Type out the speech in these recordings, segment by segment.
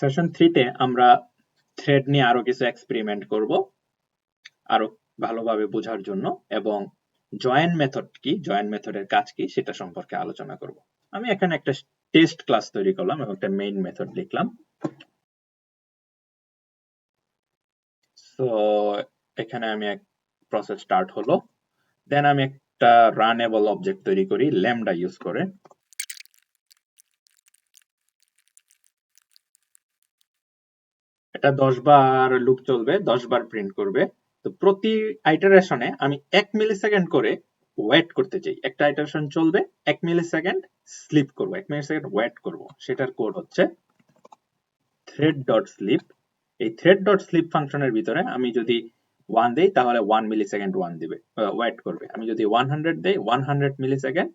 Session 3 তে আমরা thread নিয়ে আরো কিছু এক্সপেরিমেন্ট করব আরো ভালোভাবে বোঝার জন্য, এবং জয়েন মেথড কি, জয়েন মেথডের কাজ কি সেটা সম্পর্কে আলোচনা করব। আমি এখানে একটা টেস্ট ক্লাস তৈরি করলাম এবং একটা মেইন মেথড লিখলাম। তো এখানে আমি এক প্রসেস স্টার্ট হলো, দেন আমি একটা রানেবল অবজেক্ট তৈরি করি ল্যামডা ইউজ করে। এটা 10 বার লুপ চলবে, 10 বার প্রিন্ট করবে। তো প্রতি আইটারেশনে আমি 1 মিলিসেকেন্ড করে ওয়েট করতে চাই। একটা আইটারেশন চলবে, 1 মিলিসেকেন্ড স্লিপ করব, 1 মিলিসেকেন্ড ওয়েট করব। সেটার কোড হচ্ছে thread.sleep। এই thread.sleep ফাংশনের ভিতরে আমি যদি 1 দেই তাহলে 1 মিলিসেকেন্ড ওয়েট করবে। আমি যদি 100 দেই 100 মিলিসেকেন্ড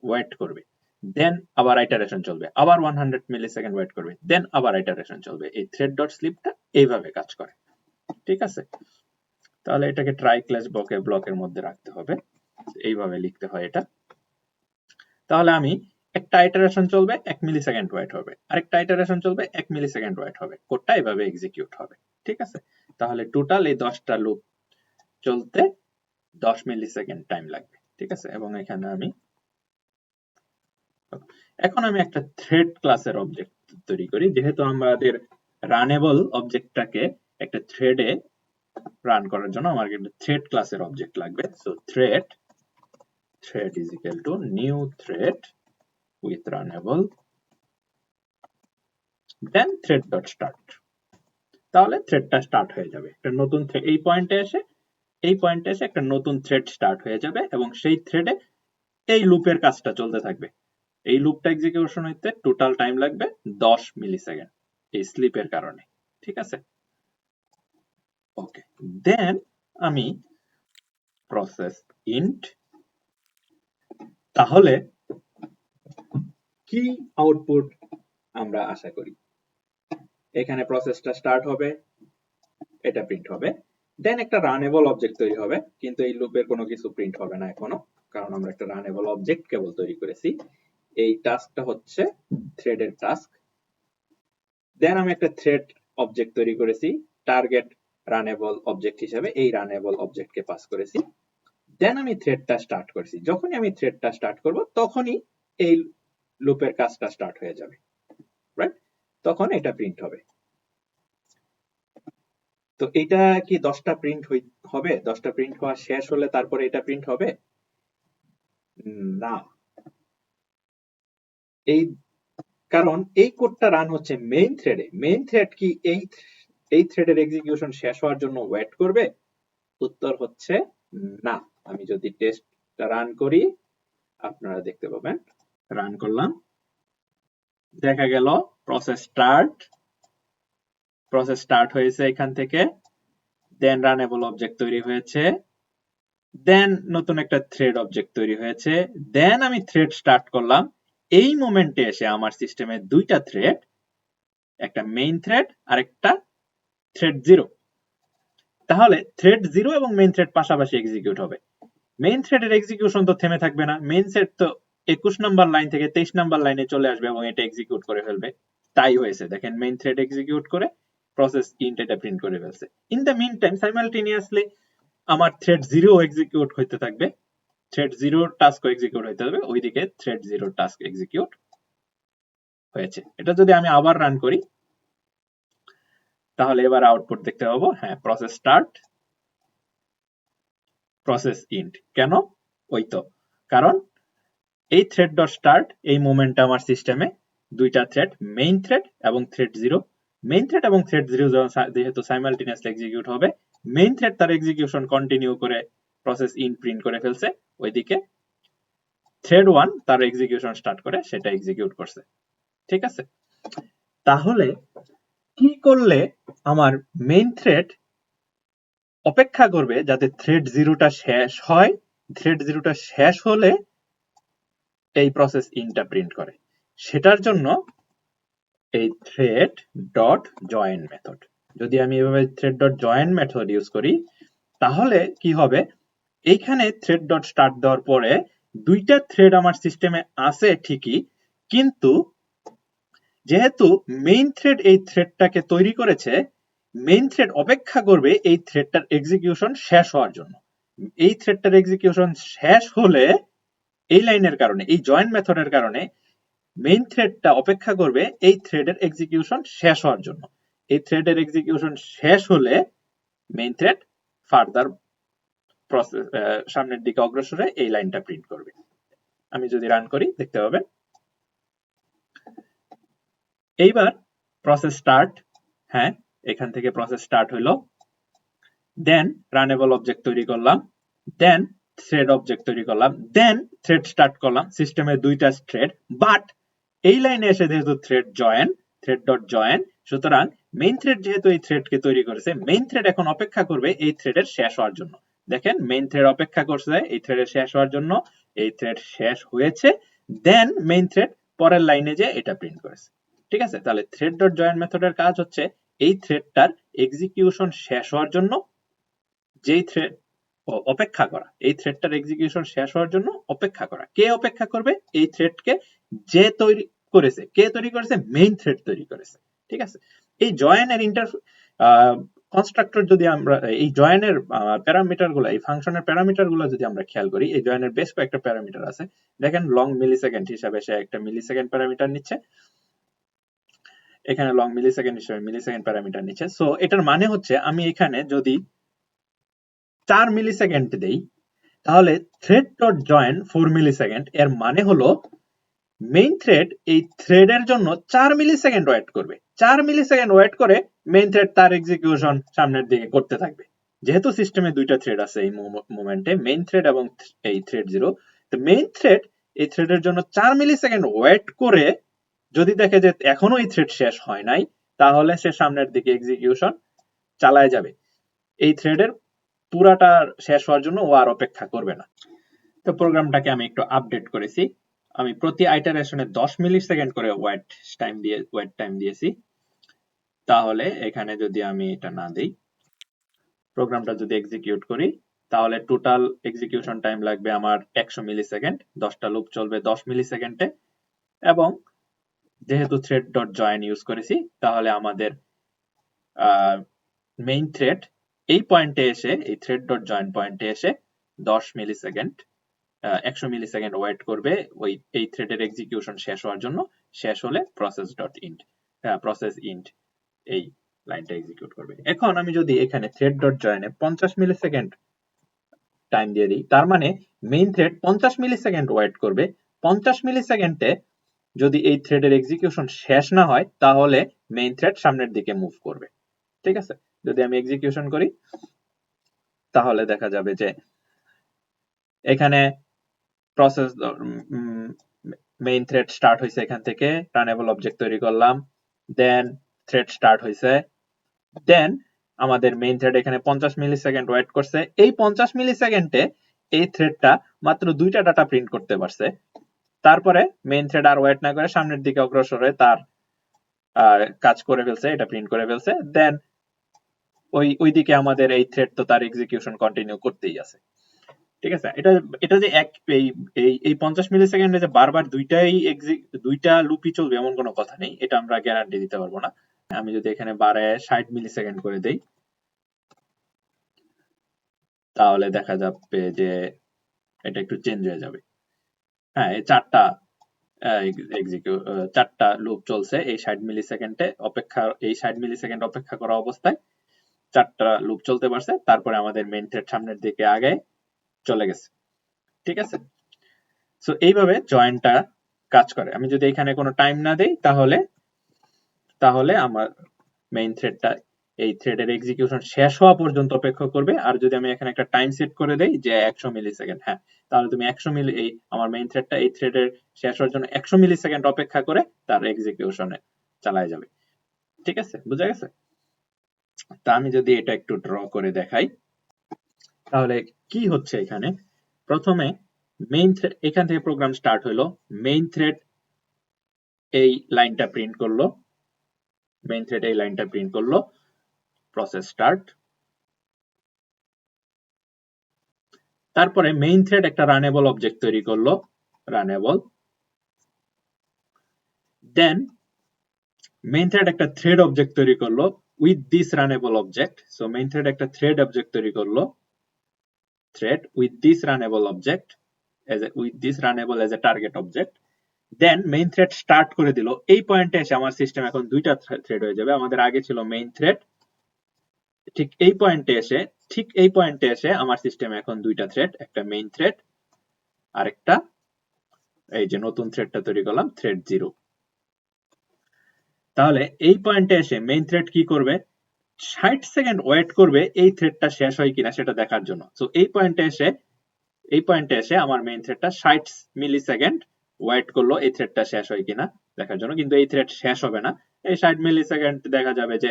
ওয়েট করবে। দেন আবার আইটারেশন চলবে, আবার 100 মিলিসেকেন্ড ওয়েট করবে, দেন আবার আইটারেশন চলবে। এই thread.sleepটা এইভাবে কাজ করে, ঠিক আছে? তাহলে এটাকে ট্রাই ক্লাস ব্লকের মধ্যে রাখতে হবে, এইভাবে লিখতে হয় এটা। তাহলে আমি একটা আইটারেশন চলবে 1 মিলিসেকেন্ড ওয়েট হবে, আরেকটা আইটারেশন চলবে 1 মিলিসেকেন্ড ওয়েট হবে, কোডটা এইভাবে এক্সিকিউট হবে, ঠিক আছে? তাহলে টোটাল এই 10টা লুপ চলতে 10 মিলিসেকেন্ড টাইম লাগবে, ঠিক আছে? এবং এখানে আমি এখন একটা থ্রেড ক্লাসের অবজেক্ট তৈরি করি। যেহেতু আমাদের রানেবল অবজেক্টটাকে একটা থ্রেডে রান করার জন্য আমার একটা থ্রেড ক্লাসের অবজেক্ট লাগবে। So thread is equal to new thread with runnable, then thread.start। তাহলে থ্রেডটা স্টার্ট হয়ে যাবে, একটা নতুন থ্রেড এই পয়েন্টে এসে একটা নতুন থ্রেড স্টার্ট হয়ে যাবে, এবং সেই থ্রেডে এই লুপের কাজটা চলতে থাকবে। এই লুপটা এক্সিকিউশন হইতে টোটাল টাইম লাগবে 10 মিলিসেকেন্ড এই স্লিপের কারণে, ঠিক আছে? ওকে, দেন আমি প্রসেস ইন্ট, তাহলে কি আউটপুট আমরা আশা করি? এখানে প্রসেসটা স্টার্ট হবে, এটা প্রিন্ট হবে, দেন একটা রানেবল অবজেক্ট তৈরি হবে, কিন্তু এই লুপের কোনো কিছু প্রিন্ট হবে না এখনো, কারণ আমরা একটা রানেবল অবজেক্ট কেবল তৈরি করেছি। এই টাস্কটা হচ্ছে থ্রেডের টাস্ক। দেন আমি একটা থ্রেড অবজেক্ট তৈরি করেছি টার্গেট রানেবল অবজেক্ট হিসেবে, এই রানেবল অবজেক্টকে পাস করেছি। দেন আমি থ্রেডটা স্টার্ট করেছি, যখনই আমি থ্রেডটা স্টার্ট করব তখনই এই লুপের কাজটা স্টার্ট হয়ে যাবে, রাইট? তখন এটা প্রিন্ট হবে। তো এটা কি 10টা প্রিন্ট হবে? 10টা প্রিন্ট হওয়া শেষ হলে তারপরে এটা প্রিন্ট হবে না, এই কারণ এই কোডটা রান হচ্ছে মেইন থ্রেডে। মেইন থ্রেড কি এই থ্রেডের এক্সিকিউশন শেষ হওয়ার জন্য ওয়েট করবে? উত্তর হচ্ছে না। আমি যদি টেস্টটা রান করি আপনারা দেখতে পাবেন, রান করলাম, দেখা গেল প্রসেস স্টার্ট হয়েছে এখান থেকে, দেন রানেবল অবজেক্ট তৈরি হয়েছে, দেন নতুন একটা থ্রেড অবজেক্ট তৈরি হয়েছে, দেন আমি থ্রেড স্টার্ট করলাম। এই মোমেন্টে এসে আমার সিস্টেমে দুইটা থ্রেড, একটা মেইন থ্রেড আর একটা থ্রেড 0। তাহলে থ্রেড 0 এবং মেইন থ্রেড পাশাপাশি এক্সিকিউট হবে। মেইন থ্রেডের এক্সিকিউশন তো থেমে থাকবে না, মেইন থ্রেড তো 21 নাম্বার লাইন থেকে 23 নাম্বার লাইনে চলে আসবে এবং এটা এক্সিকিউট করে ফেলবে। তাই হয়েছে, দেখেন মেইন থ্রেড এক্সিকিউট করে প্রসেস ইন্ট এটা প্রিন্ট করে ফেলছে। In the mean time simultaneously আমার থ্রেড 0 এক্সিকিউট হইতে থাকবে, থ্রেড 0 টাস্ক এক্সিকিউট হইতে হবে, ওইদিকে থ্রেড 0 টাস্ক এক্সিকিউট হয়েছে। এটা যদি আমি আবার রান করি তাহলে এবার আউটপুট দেখতে পাবো, হ্যাঁ, প্রসেস স্টার্ট, প্রসেস ইন্ট। কেন? ওই তো, কারণ এই থ্রেড ডট স্টার্ট এই মোমেন্টে আমার সিস্টেমে দুইটা থ্রেড, মেইন থ্রেড এবং থ্রেড 0, মেইন থ্রেড এবং থ্রেড 0 যেহেতু সাইমালটেনিয়াসলি এক্সিকিউট হবে, মেইন থ্রেড তার এক্সিকিউশন কন্টিনিউ করে প্রসেস ইন্ট প্রিন্ট করে ফেলছে, ওইদিকে থ্রেড 1 তার এক্সিকিউশন স্টার্ট করে সেটা এক্সিকিউট করছে, ঠিক আছে? তাহলে কি করলে আমার মেইন থ্রেড অপেক্ষা করবে যাতে থ্রেড 0টা শেষ হয়, থ্রেড 0টা শেষ হলে এই প্রসেস ইনটা প্রিন্ট করে, সেটার জন্য এই থ্রেড ডট জয়েন মেথড। যদি আমি এভাবে thread dot join method use করি তাহলে কি হবে, এইখানে থ্রেড ডট স্টার্ট দেওয়ার পরে দুইটা থ্রেড আমার সিস্টেমে আছে ঠিকই, কিন্তু যেহেতু মেইন থ্রেড এই থ্রেডটাকে তৈরি করেছে, মেইন থ্রেড অপেক্ষা করবে এই থ্রেডটার এক্সিকিউশন শেষ হওয়ার জন্য। এই থ্রেডটার এক্সিকিউশন শেষ হলে এই লাইনের কারণে, এই জয়েন মেথডের কারণে মেইন থ্রেডটা অপেক্ষা করবে এই থ্রেডের এক্সিকিউশন শেষ হওয়ার জন্য। এই থ্রেডের এক্সিকিউশন শেষ হলে মেইন থ্রেড ফার্দার প্রসেস সামনের দিকে অগ্রসর হয়ে এই লাইনটা প্রিন্ট করবে। আমি যদি রান করি দেখতে পাবেন এইবার প্রসেস স্টার্ট। হ্যাঁ, এখান থেকে প্রসেস স্টার্ট হইলো। দেন রানেবল অবজেক্ট তৈরি করলাম, দেন থ্রেড অবজেক্ট তৈরি করলাম, দেন থ্রেড স্টার্ট করলাম। সিস্টেমে দুইটা থ্রেড, বাট এই লাইনে এসে যেহেতু thread join, thread dot join, সুতরাং মেইন থ্রেড যেহেতু এই থ্রেডকে তৈরি করেছে, মেইন থ্রেড এখন অপেক্ষা করবে এই থ্রেডের শেষ হওয়ার জন্য। দেখেন মেইন থ্রেড অপেক্ষা করছে এই থ্রেডের শেষ হওয়ার জন্য, এই থ্রেড শেষ হয়েছে, দেন মেইন থ্রেড পরের লাইনে যে এটা প্রিন্ট করেছে। ঠিক আছে, তাহলে থ্রেড ডট জয়েন মেথডের কাজ হচ্ছে এই থ্রেডটার এক্সিকিউশন শেষ হওয়ার জন্য যেই থ্রেড অপেক্ষা করা, এই থ্রেডটার এক্সিকিউশন শেষ হওয়ার জন্য অপেক্ষা করা। কে অপেক্ষা করবে? এই থ্রেডকে যে তৈরি করেছে। কে তৈরি করেছে? মেইন থ্রেড তৈরি করেছে। ঠিক আছে, এই জয়েনের কনস্ট্রাক্টর যদি আমরা এই জয়েনের প্যারামিটার গুলো, এই ফাংশনের প্যারামিটার গুলো যদি আমরা খেয়াল করি, এই জয়েনের বেশ কয়েকটা প্যারামিটার আছে। দেখেন লং মিলিসেকেন্ড হিসাবে সে একটা মিলিসেকেন্ড প্যারামিটার নিচ্ছে, এখানে লং মিলিসেকেন্ড হিসেবে মিলিসেকেন্ড প্যারামিটার নিচ্ছে। সো এটার মানে হচ্ছে আমি এখানে যদি 4 মিলিসেকেন্ড দেই তাহলে থ্রেড ডট জয়েন 4 মিলিসেকেন্ড, এর মানে হলো মেইন থ্রেড এই থ্রেডের জন্য 4 মিলিসেকেন্ড ওয়েট করবে। 4 মিলিসেকেন্ড ওয়েট করে মেইন থ্রেড তার এক্সিকিউশন সামনের দিকে করতে থাকবে। যেহেতু সিস্টেমে দুইটা থ্রেড আছে এই মোমেন্টে, মেইন থ্রেড এবং এই থ্রেড 0, তো মেইন থ্রেড এই থ্রেডের জন্য 4 মিলিসেকেন্ড ওয়েট করে যদি দেখে যে এখনো এই থ্রেড শেষ হয় নাই, তাহলে সে সামনের দিকে এক্সিকিউশন চালায় যাবে। এই থ্রেডের পুরাটা শেষ হওয়ার জন্য ও আর অপেক্ষা করবে না। তো প্রোগ্রামটাকে আমি একটু আপডেট করেছি। আমি প্রতি আইটারেশনে 10 মিলিসেকেন্ড করে ওয়েট টাইম দিয়েছি। তাহলে এখানে যদি আমি এটা না দেই, প্রোগ্রামটা যদি এক্সিকিউট করি, তাহলে টোটাল এক্সিকিউশন টাইম লাগবে আমার 100 মিলিসেকেন্ড। 10টা লুপ চলবে 10 মিলিসেকেন্ডে, এবং যেহেতু থ্রেড ডট জয়েন ইউজ করেছি, তাহলে আমাদের মেইন থ্রেড এই পয়েন্টে এসে, এই থ্রেড ডট জয়েন পয়েন্টে এসে 10 মিলিসেকেন্ড 100 মিলিসেকেন্ড ওয়েট করবে ওই এই থ্রেডের এক্সিকিউশন শেষ হওয়ার জন্য। শেষ হলে process dot int, process int এই লাইনটা এক্সিকিউট করবে। এখন আমি যদি এখানে থ্রেড ডট জয়েনে 50 মিলিসেকেন্ড টাইম দিয়ে দিই, তার মানে মেইন থ্রেড 50 মিলিসেকেন্ড ওয়েট করবে। 50 মিলিসেকেন্ডে যদি এই থ্রেডের এক্সিকিউশন শেষ না হয়, তাহলে মেইন থ্রেড সামনের দিকে মুভ করবে। ঠিক আছে, যদি আমি এক্সিকিউশন করি তাহলে দেখা যাবে যে এখানে প্রসেস মেইন থ্রেড স্টার্ট হয়েছে, এখান থেকে রানেবল অবজেক্ট তৈরি করলাম, দেন থ্রেড স্টার্ট হয়েছে, দেন আমাদের মেইন থ্রেড এখানে 50 মিলিসেকেন্ড ওয়েট করছে। এই 50 মিলিসেকেন্ডে এই থ্রেডটা মাত্র 2টা ডাটা প্রিন্ট করতে পারছে। তারপরে মেইন থ্রেড আর ওয়েট না করে সামনের দিকে অগ্রসর হয়ে তার কাজ করে ফেলছে, এটা প্রিন্ট করে ফেলছে। দেন ওইদিকে আমাদের এই থ্রেড তো তার এক্সিকিউশন কন্টিনিউ করতেই আছে। ঠিক আছে, এটা যে এই 50 মিলিসেকেন্ডে যে বারবার দুইটা লুপই চলবে এমন কোনো কথা নেই, এটা আমরা গ্যারান্টি দিতে পারবো না। আমি যদি এখানে বাড়ায় 60 মিলিসেকেন্ড করে দেই, তাহলে দেখা যাবে যে এটা একটু চেঞ্জ হয়ে যাবে। হ্যাঁ, এই চারটা লুপ চলছে এই 60 মিলিসেকেন্ডে এই 60 মিলিসেকেন্ড অপেক্ষা করা অবস্থায় 4টা লুপ চলতে পারছে। তারপরে আমাদের মেইন থ্রেড সামনের দিকে আগে চলে গেছে। ঠিক আছে, সো এইভাবে জয়েনটা কাজ করে। আমি যদি এখানে কোনো টাইম না দেই, তাহলে আমার মেইন থ্রেডটা এই থ্রেডের এক্সিকিউশন শেষ হওয়া পর্যন্ত অপেক্ষা করবে। আর যদি আমি এখানে একটা টাইম সেট করে দেই যে 100 মিলিসেকেন্ড, হ্যাঁ, তাহলে তুমি 100 মিলি আমার মেইন থ্রেডটা এই থ্রেডের শেষ হওয়ার জন্য 100 মিলিসেকেন্ড অপেক্ষা করে তার এক্সিকিউশনে চালায় যাবে। ঠিক আছে, বুঝা গেছে? তা আমি যদি এটা একটু ড্র করে দেখাই, তাহলে কি হচ্ছে এখানে, প্রথমে মেইন থ্রেড এখান থেকে প্রোগ্রাম স্টার্ট হলো, মেইন থ্রেড এই লাইনটা প্রিন্ট করলো, মেইন থ্রেড এই লাইনটা প্রিন্ট করলো, প্রসেস স্টার্ট। তারপরে মেইন থ্রেড একটা রানেবল অবজেক্ট তৈরি করলো, রানেবল। দেন মেইন থ্রেড একটা থ্রেড অবজেক্ট তৈরি করলো with this runnable object. So main thread একটা থ্রেড অবজেক্ট তৈরি করলো, thread with this runnable object with this runnable as a target object, then main thread start করে দিল। এই পয়েন্টে এসে আমার সিস্টেম এখন দুইটা থ্রেড হয়ে যাবে। আমাদের আগে ছিল মেইন থ্রেড, ঠিক এই পয়েন্টে এসে আমার সিস্টেমে এখন দুইটা থ্রেড, একটা মেইন থ্রেড আর একটা এই যে নতুন থ্রেডটা তৈরি করলাম থ্রেড 0। তাহলে এই পয়েন্টে এসে মেইন থ্রেড কি করবে, 60 সেকেন্ড ওয়েট করবে এই থ্রেডটা শেষ হয় কিনা সেটা দেখার জন্য। সো এই পয়েন্টে এসে আমার মেইন থ্রেডটা 60 মিলি সেকেন্ড ওয়েট করলো এই থ্রেডটা শেষ হয় কিনা দেখার জন্য। কিন্তু এই থ্রেড শেষ হবে না, এই 60 মিলি সেকেন্ড দেখা যাবে যে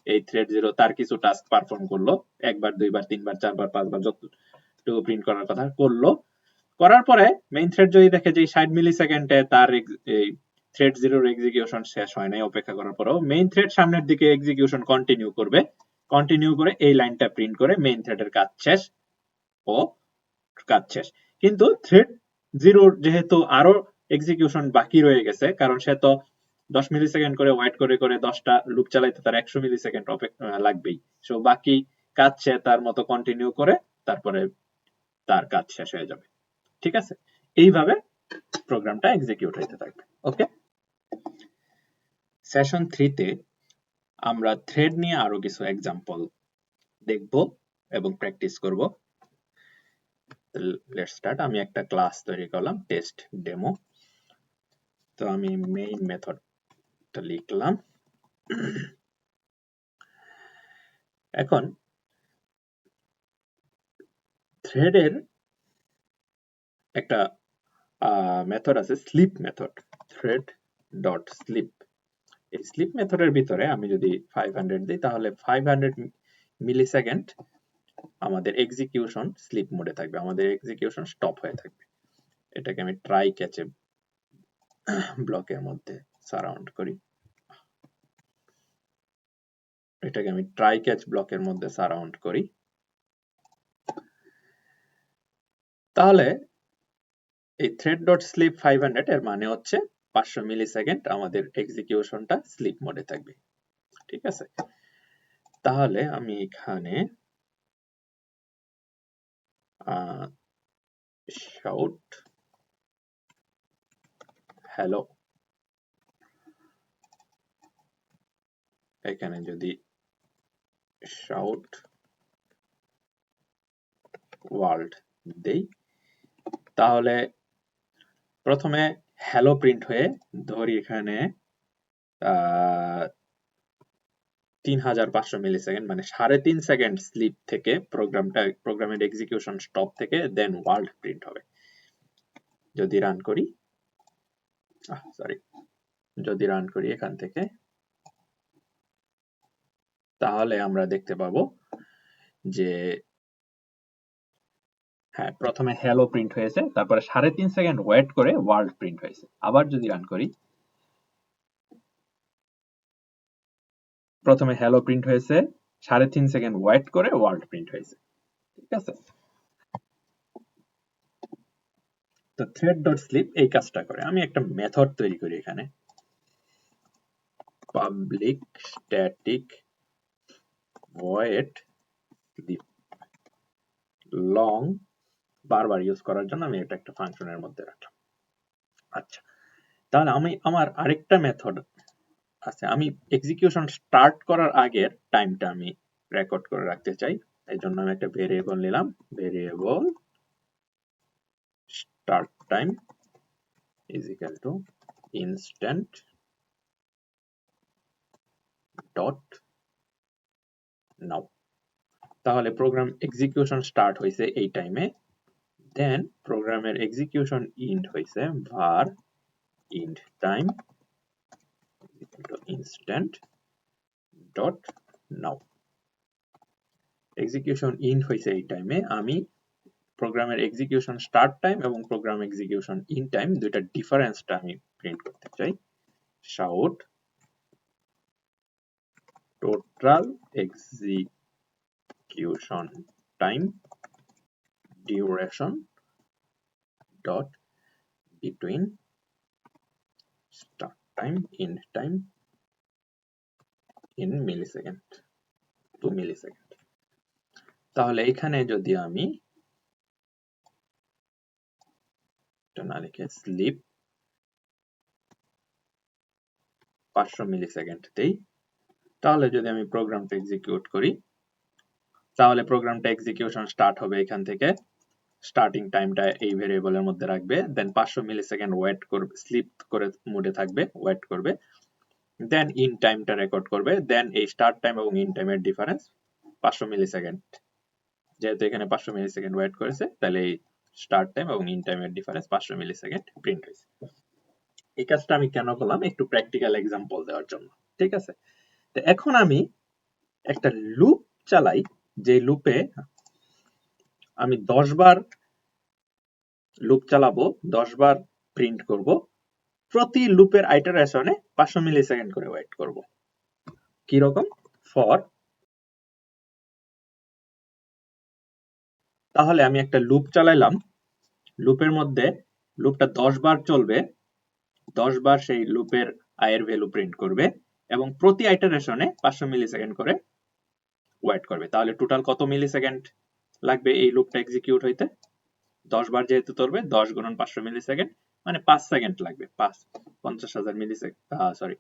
এই থ্রেড 0 তার কিছু টাস্ক পারফর্ম করলো, একবার দুইবার তিনবার চারবার পাঁচবার যতটুকু প্রিন্ট করার কথা করলো। করার পরে মেইন থ্রেড যদি দেখে যে 60 মিলি সেকেন্ডে তার এই থ্রেড 0 এক্সিকিউশন শেষ হয় নাই, অপেক্ষা করার পরেও মেইন থ্রেড সামনের দিকে এক্সিকিউশন কন্টিনিউ করবে, কন্টিনিউ করে এই লাইনটা প্রিন্ট করে মেইন থ্রেডের কাজ শেষ ও কাজ শেষ। কিন্তু থ্রেড 0 যেহেতু আরো এক্সিকিউশন বাকি রয়ে গেছে, কারণ সে তো 10 মিলি সেকেন্ড করে ওয়েট করে করে 10টা লুপ চালাইতে তার 100 মিলি সেকেন্ড লাগবেই। সো বাকি কাজ সে তার মতো কন্টিনিউ করে তারপরে তার কাজ শেষ হয়ে যাবে। ঠিক আছে, এইভাবে প্রোগ্রামটা এক্সিকিউট হইতে থাকবে। ওকে, সেশন 3 তে আমরা থ্রেড নিয়ে আরো কিছু এক্সাম্পল দেখব এবং প্র্যাকটিস করব। Let's start. আমি একটা ক্লাস তৈরি করলাম টেস্ট ডেমো। তো আমি মেইন মেথডটা লিখলাম। এখন থ্রেডের একটা মেথড আছে sleep method, thread dot sleep. এই স্লিপ মেথডের ভিতরে আমি যদি 500 দিই তাহলে 500 মিলি সেকেন্ড আমাদের এক্সিকিউশন স্লিপ মোডে থাকবে, আমাদের এক্সিকিউশন স্টপ হয়ে থাকবে। এটাকে আমি ট্রাই ক্যাচে ব্লকের মধ্যে সারাউন্ড করি, এটাকে আমি ট্রাই ক্যাচ ব্লকের মধ্যে সারাউন্ড করি। তাহলে এই থ্রেড ডট স্লিপ 500 এর মানে হচ্ছে 500 মিলি সেকেন্ড আমাদের এক্সিকিউশনটা স্লিপ মোডে থাকবে। ঠিক আছে, তাহলে আমি এখানে shout hello, এখানে যদি shout world দেই তাহলে প্রথমে হ্যালো প্রিন্ট হয়ে ধরি এখানে 3500 মিলি সেকেন্ড মানে 3.5 সেকেন্ড স্লিপ থেকে প্রোগ্রামের এক্সিকিউশন স্টপ থেকে দেন ওয়ার্ল্ড প্রিন্ট হবে। যদি রান করি এখান থেকে তাহলে আমরা দেখতে পাবো যে হ্যাঁ, প্রথমে হ্যালো প্রিন্ট হয়েছে, তারপরে 3.5 সেকেন্ড ওয়েট করে ওয়ার্ল্ড প্রিন্ট হয়েছে। আবার যদি রান করি, প্রথমে হ্যালো প্রিন্ট হয়েছে, 3.5 সেকেন্ড ওয়েট করে ওয়ার্ল্ড প্রিন্ট হয়েছে। ঠিক আছে, তো থ্রেড ডট স্লিপ এই কাজটা করে। আমি একটা মেথড তৈরি করি এখানে, public static void slip long, বারবার ইউজ করার জন্য আমি এটা একটা ফাংশনের মধ্যে রাখলাম। আচ্ছা, তাহলে আমি আমার আরেকটা মেথড আছে, আমি এক্সিকিউশন স্টার্ট করার আগের টাইমটা আমি রেকর্ড করে রাখতে চাই। এই জন্য আমি একটা ভেরিয়েবল নিলাম, variable start time is equal to instant dot now. তাহলে প্রোগ্রাম এক্সিকিউশন স্টার্ট হয়েছে এই টাইমে, দেন প্রোগ্রামের এক্সিকিউশন ইন্ড হয়েছে var end time instant dot now. Execution end হয়েছে এই টাইমে, আমি প্রোগ্রামের এক্সিকিউশন স্টার্ট টাইম এবং প্রোগ্রাম এক্সিকিউশন ইন টাইম দুইটা ডিফারেন্সটা আমি প্রিন্ট করতে চাই। shout total execution time duration dot between start time end time in millisecond, 2 millisecond. তাহলে এখানে যদি আমি এটা না লিখে স্লিপ 500 মিলিসেকেন্ড দেই, তাহলে যদি আমি প্রোগ্রামটা এক্সিকিউট করি, তাহলে প্রোগ্রামটা এক্সিকিউশন স্টার্ট হবে এখান থেকে। স্টার্টিং টাইমটা এই ভেরিয়েবলের মধ্যে রাখবে, দেন 500 মিলিসেকেন্ড ওয়েট করবে, স্লিপ করে মোডে থাকবে, ওয়েট করবে, দেন ইন টাইমটা রেকর্ড করবে, দেন এই স্টার্ট টাইম এবং ইন টাইমের ডিফারেন্স 500 মিলিসেকেন্ড, যেহেতু এখানে 500 মিলিসেকেন্ড ওয়েট করেছে, তাহলে এই স্টার্ট টাইম এবং ইন টাইমের ডিফারেন্স 500 মিলিসেকেন্ড প্রিন্ট হয়েছে। এই কাজটা আমি কেন করলাম, একটু প্র্যাকটিক্যাল এক্সাম্পল দেওয়ার জন্য, ঠিক আছে। তো এখন আমি একটা লুপ চালাই, যে লুপে আমি 10 বার লুপ চালাবো, 10 বার প্রিন্ট করব, প্রতি লুপের আইটারেশনে 500 মিলিসেকেন্ড করে ওয়েট করব। কি রকম? ফর, তাহলে আমি একটা লুপ চালাইলাম, লুপের মধ্যে লুপটা 10 বার চলবে, 10 বার সেই লুপের আয়ের ভ্যালু প্রিন্ট করবে এবং প্রতি আইটারেশনে 500 মিলিসেকেন্ড করে ওয়েট করবে। তাহলে টোটাল কত মিলিসেকেন্ড লাগবে এই লুপটা এক্সিকিউট হইতে? 10 বার যেহেতু চলবে, 10 গুণন 500 মিলিসেকেন্ড, মানে 5 সেকেন্ড লাগবে। 50,000 মিলিসেকেন্ড, সরি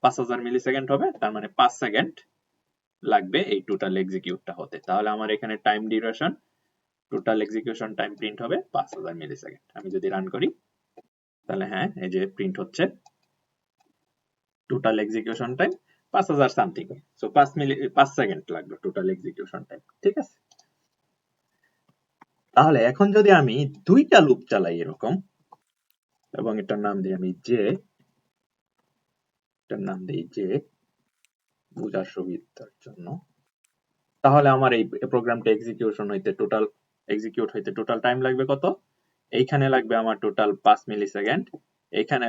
5000 মিলিসেকেন্ড হবে, তার মানে 5 সেকেন্ড লাগবে এই টোটাল এক্সিকিউটটা হতে। তাহলে আমার এখানে time duration, total execution time print হবে 5000 মিলিসেকেন্ড। আমি যদি রান করি, তাহলে হ্যাঁ, এই যে প্রিন্ট হচ্ছে total execution time 5000 something. So 5 second লাগবে টোটাল এক্সিকিউশন টাইম, ঠিক আছে। তাহলে এখন যদি আমি দুইটা লুপ চালাই এরকম, এবং এটার নাম দিই আমি জে, এটার নাম দিই জে বোঝার সুবিধার জন্য, তাহলে আমার এই প্রোগ্রামটা এক্সিকিউট হইতে টোটাল টাইম লাগবে কত? এইখানে লাগবে আমার টোটাল 5 মিলিসেকেন্ড, এখানে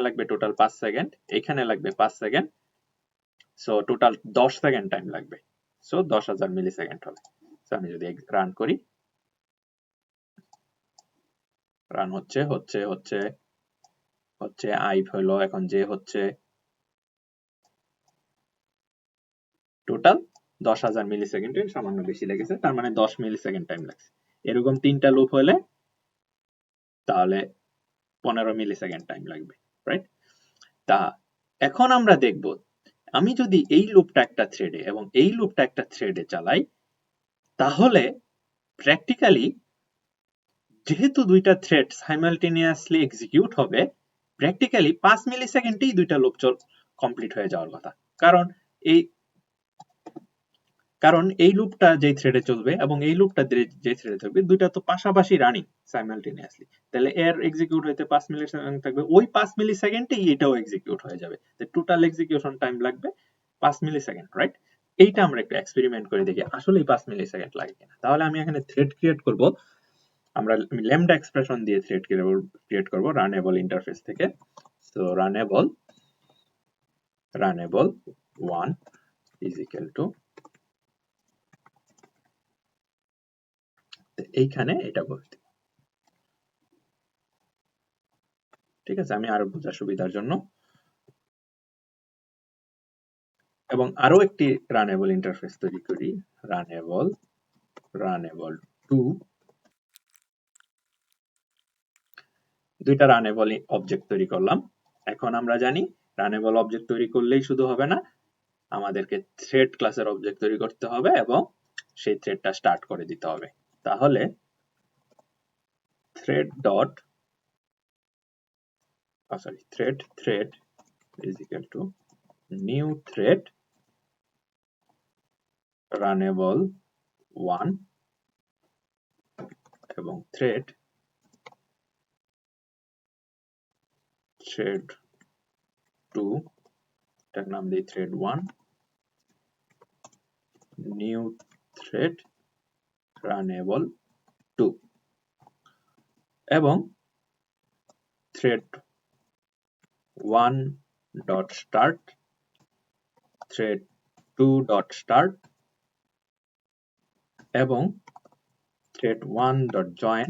লাগবে টোটাল 5 সেকেন্ড, এখানে লাগবে 5 second, so total 10 second time লাগবে। সো 10,000 মিলিসেকেন্ড হবে। সো আমি যদি রান করি, রান হচ্ছে হচ্ছে হচ্ছে হচ্ছে আই হলো, এখন যে হচ্ছে, টোটাল 10,000 মিলিসেকেন্ডের সামান্য বেশি লেগেছে, তার মানে 10 মিলিসেকেন্ড টাইম লাগছে। এরকম 3টা লুপ হলে তাহলে 15 মিলিসেকেন্ড টাইম লাগবে, রাইট? তা এখন আমরা দেখব, আমি যদি এই লুপটা একটা থ্রেডে এবং এই লুপটা একটা থ্রেডে চালাই, তাহলে প্র্যাকটিক্যালি যেহেতু দুইটা থ্রেড সাইমালটেনিয়াসলি এক্সিকিউট হবে, প্র্যাকটিক্যালি 5 মিলিসেকেন্ডেই দুইটা লুপ কমপ্লিট হয়ে যাওয়ার কথা। কারণ এই লুপটা যে থ্রেডে চলবে এবং এই লুপটা যে থ্রেডে চলবে, দুইটা তো পাশাপাশি রানিং সাইমালটেনিয়াসলি, তাহলে এর এক্সিকিউট হইতে 5 মিলিসেকেন্ড থাকবে, ওই 5 মিলিসেকেন্ডেই এটাও এক্সিকিউট হয়ে যাবে। টোটাল এক্সিকিউশন টাইম লাগবে 5 মিলিসেকেন্ড, রাইট? এইটা আমরা একটু এক্সপেরিমেন্ট করে দেখি আসলেই 5 মিলিসেকেন্ড লাগে কিনা। তাহলে আমি এখানে থ্রেড ক্রিয়েট করব, আমি ল্যামডা এক্সপ্রেশন দিয়ে থ্রেড ক্রিয়েট করব রানেবল ইন্টারফেস থেকে। So runnable 1 is equal two, এইখানে এটা বলতে, ঠিক আছে। আমি আরো বোঝার সুবিধার জন্য, এবং আরো একটি রানেবল ইন্টারফেস তৈরি করি, রানেবল 2, দুইটা রানেবল অবজেক্ট তৈরি করলাম। এখন আমরা জানি রানেবল অবজেক্ট তৈরি করলেই শুধু হবে না, আমাদেরকে থ্রেড ক্লাসের অবজেক্ট তৈরি করতে হবে এবং সেই থ্রেডটা স্টার্ট করে দিতে হবে। তাহলে thread is equal to new thread runnable 1 এবং thread 2, এটার নাম দিই thread 1, new thread runnable 2 এবং thread 1 dot start, thread 2 dot start এবং thread 1 dot join,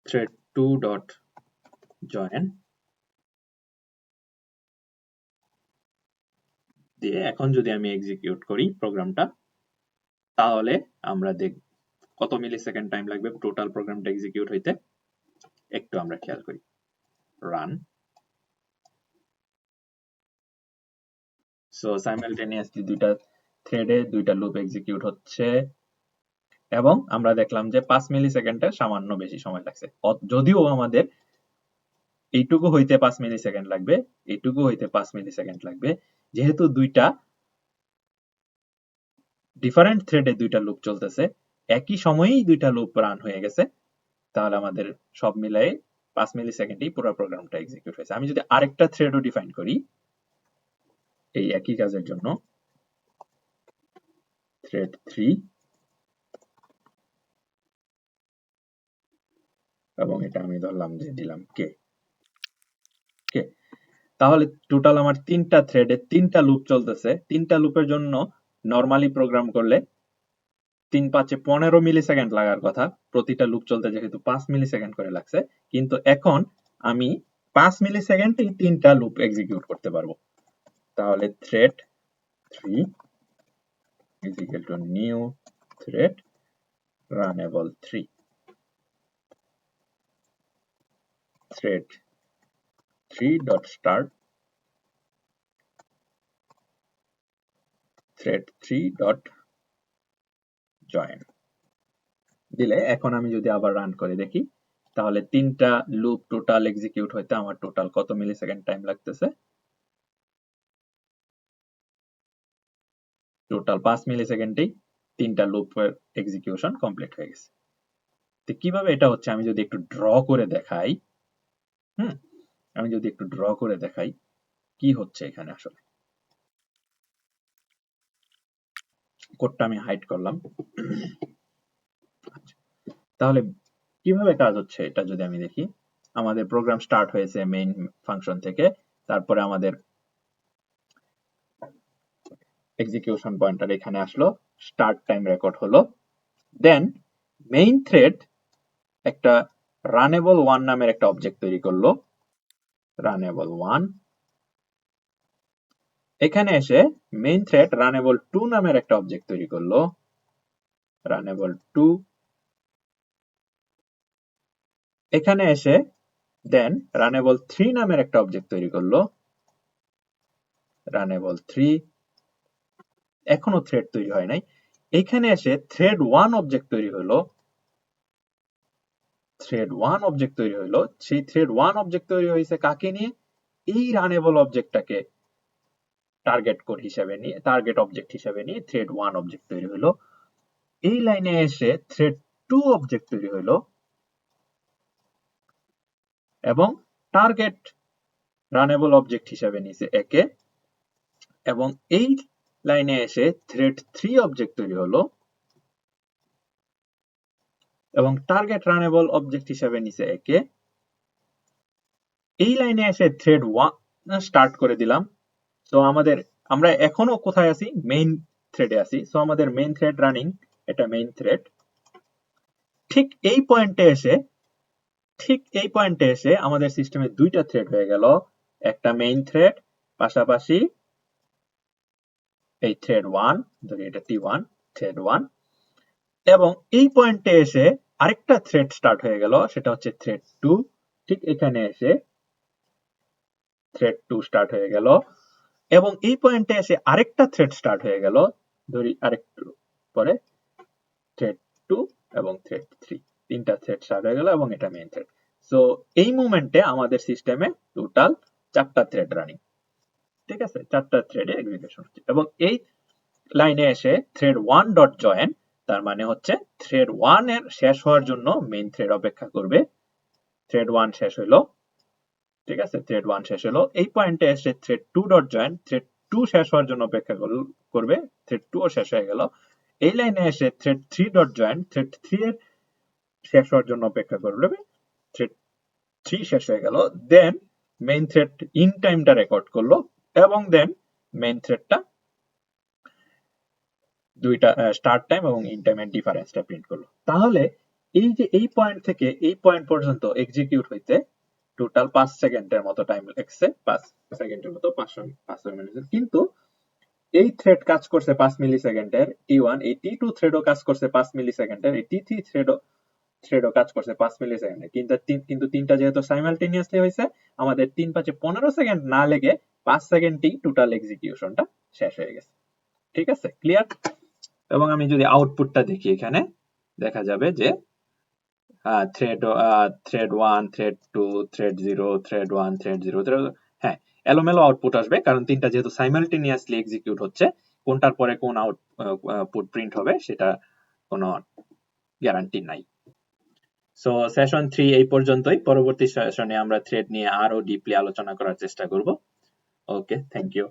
thread 2 dot join দিয়ে এখন যদি আমি এক্সিকিউট করি প্রোগ্রামটা, তাহলে আমরা দেখ কত মিলি সেকেন্ড টাইম লাগবে টোটাল প্রোগ্রামটা এক্সিকিউট হইতে, একটু আমরা খেয়াল করি। রান। সো সাইমালটেনিয়াসলি দুইটা থ্রেডে দুইটা লুপ এক্সিকিউট হচ্ছে এবং আমরা দেখলাম যে 5 মিলি সেকেন্ডের সামান্য বেশি সময় লাগছে। যদিও আমাদের এইটুকু হইতে 5 মিলি সেকেন্ড লাগবে, এইটুকু হইতে 5 মিলি সেকেন্ড লাগবে, যেহেতু দুইটা ডিফারেন্ট থ্রেডে দুইটা লুপ চলতেছে, একই সময়েই দুইটা লুপ রান হয়ে গেছে, তাহলে আমাদের সব মিলাই 5 মিলি সেকেন্ডেই পুরো প্রোগ্রামটা এক্সিকিউট হয়েছে। আমি যদি আরেকটা থ্রেডও ডিফাইন করি এই একই কাজের জন্য, থ্রেড 3, এবং এটা আমি ধরলাম যে দিলাম কে, তাহলে টোটাল আমার তিনটা থ্রেডে তিনটা লুপ চলতেছে। তিনটা লুপের জন্য নরমালি প্রোগ্রাম করলে 3 5 15 মিলি সেকেন্ড লাগার কথা, প্রতিটা লুপ চলতে যেহেতু 5 মিলি সেকেন্ড করে লাগছে, কিন্তু এখন আমি 5 মিলি সেকেন্ডেই তিনটা লুপ এক্সিকিউট করতে পারবো। তাহলে thread 3 is equal to new thread runnable 3, thread 3 dot start thread 3 dot join দিলে এখন আমি যদি আবার রান করে দেখি, তাহলে তিনটা লুপ টোটাল এক্সিকিউট হইতে আমার টোটাল কত মিলি সেকেন্ড টাইম লাগতেছে? টোটাল 5 মিলি সেকেন্ডেই তিনটা লুপের এক্সিকিউশন কমপ্লিট হয়ে গেছে। তো কিভাবে এটা হচ্ছে আমি যদি একটু ড্র করে দেখাই, আমি যদি একটু ড্র করে দেখাই কি হচ্ছে এখানে আসলে। কোডটা আমি হাইড করলাম। তাহলে কিভাবে কাজ হচ্ছে এটা যদি আমি দেখি, আমাদের প্রোগ্রাম স্টার্ট হয়েছে মেইন ফাংশন থেকে, তারপরে আমাদের এক্সিকিউশন পয়েন্টার এখানে আসলো, স্টার্ট টাইম রেকর্ড হলো, দেন মেইন থ্রেড একটা রানেবল 1 নামের একটা অবজেক্ট তৈরি করলো, রানেবল 1। এখানে এসে মেইন থ্রেড রানেবল 2 নামের একটা অবজেক্ট তৈরি করলো, রানেবল 2। এখানে এসে দেন রানেবল 3 নামের একটা অবজেক্ট তৈরি করলো, রানেবল 3। এখনো থ্রেড তৈরি হয় নাই। এখানে এসে থ্রেড 1 অবজেক্ট তৈরি হলো, থ্রেড 1 অবজেক্ট তৈরি হলো। সেই থ্রেড 1 অবজেক্ট তৈরি হয়েছে কাকে নিয়ে? এই রানেবল অবজেক্টটাকে টার্গেট কোড হিসেবে নিয়ে, টার্গেট অবজেক্ট হিসেবে নিয়ে থ্রেড 1 অবজেক্ট তৈরি হলো। এই লাইনে এসে থ্রেড 2 অবজেক্ট তৈরি হলো এবং টার্গেট রানেবল অবজেক্ট হিসেবে নিয়েছে একে, এবং এই লাইনে এসে থ্রেড 3 অবজেক্ট তৈরি হলো এবং টার্গেট রানেবল অবজেক্ট হিসেবে নিছে একে। এই লাইনে এসে থ্রেড 1 স্টার্ট করে দিলাম। তো আমরা এখনো কোথায় আছি? মেইন থ্রেডে আছি। সো আমাদের মেইন থ্রেড রানিং, এটা মেইন থ্রেড। ঠিক এই পয়েন্টে এসে আমাদের সিস্টেমে দুইটা থ্রেড হয়ে গেল, একটা মেইন থ্রেড, পাশাপাশি এই থ্রেড 1, ধরি এটা T1, থ্রেড 1, এবং এই পয়েন্টে এসে আরেকটা থ্রেড স্টার্ট হয়ে গেল, সেটা হচ্ছে থ্রেড 2। ঠিক এখানে এসে থ্রেড 2 স্টার্ট হয়ে গেল এবং এই পয়েন্টে এসে আরেকটা থ্রেড স্টার্ট হয়ে গেল, ধরি আরেকটু পরে থ্রেড 2 এবং থ্রেড 3, তিনটা থ্রেড স্টার্ট হয়ে গেল এবং এটা মেইন থ্রেড। সো এই মোমেন্টে আমাদের সিস্টেমে টোটাল 4টা থ্রেড রানিং, ঠিক আছে? 4টা থ্রেডে এক্সিকিউশন হচ্ছে এবং এই লাইনে এসে থ্রেড 1 ডট জয়েন, তার মানে হচ্ছে থ্রেড 1 এর শেষ হওয়ার জন্য মেইন থ্রেড অপেক্ষা করবে। থ্রেড 1 শেষ হলো, ঠিক আছে? থ্রেড 1 শেষ হলো। এই পয়েন্টে এসে থ্রেড 2 ডট জয়েন, থ্রেড 2 শেষ হওয়ার জন্য অপেক্ষা করবে। থ্রেড 2 ও শেষ হয়ে গেল। এই লাইনে এসে থ্রেড 3 ডট জয়েন, থ্রেড 3 এর শেষ হওয়ার জন্য অপেক্ষা করবে। থ্রেড 3 শেষ হয়ে গেল। দেন মেইন থ্রেড ইন টাইমটা রেকর্ড করলো এবং দেন মেইন থ্রেডটা দুইটা স্টার্ট টাইম এবং ইন টাইমের ডিফারেন্সটা প্রিন্ট করলো। তাহলে এই যে এই পয়েন্ট থেকে এই পয়েন্ট পর্যন্ত এক্সিকিউট হইতে টোটাল 5 সেকেন্ডের মতো টাইম লাগছে, 5 সেকেন্ডের মতো, 5 মিনিট। কিন্তু এই থ্রেড কাজ করছে 5 মিলি সেকেন্ডের T1, এই T2 থ্রেডও কাজ করছে 5 মিলি সেকেন্ডের, এই T3 থ্রেডও কাজ করছে 5 মিলি সেকেন্ডে, কিন্তু তিনটা যেহেতু সাইমালটেনিয়াসলি হয়েছে, আমাদের 3 5 15 সেকেন্ড না লেগে 5 সেকেন্ডই টোটাল এক্সিকিউশনটা শেষ হয়ে গেছে। ঠিক আছে, ক্লিয়ার? এবং আমি যদি আউটপুটটা দেখি, এখানে দেখা যাবে যে thread 1, thread 2, thread 0, thread 1, thread 0, হ্যাঁ, এলোমেলো আউটপুট আসবে, কারণ তিনটা যেহেতু সাইমালটেনিয়াসলি এক্সিকিউট হচ্ছে, কোনটার পরে কোন আউটপুট প্রিন্ট হবে সেটা কোনো গ্যারান্টি নাই। সো সেশন 3 এই পর্যন্তই। পরবর্তী সেশনে আমরা থ্রেড নিয়ে আরো ডিপলি আলোচনা করার চেষ্টা করব। ওকে, থ্যাংক ইউ।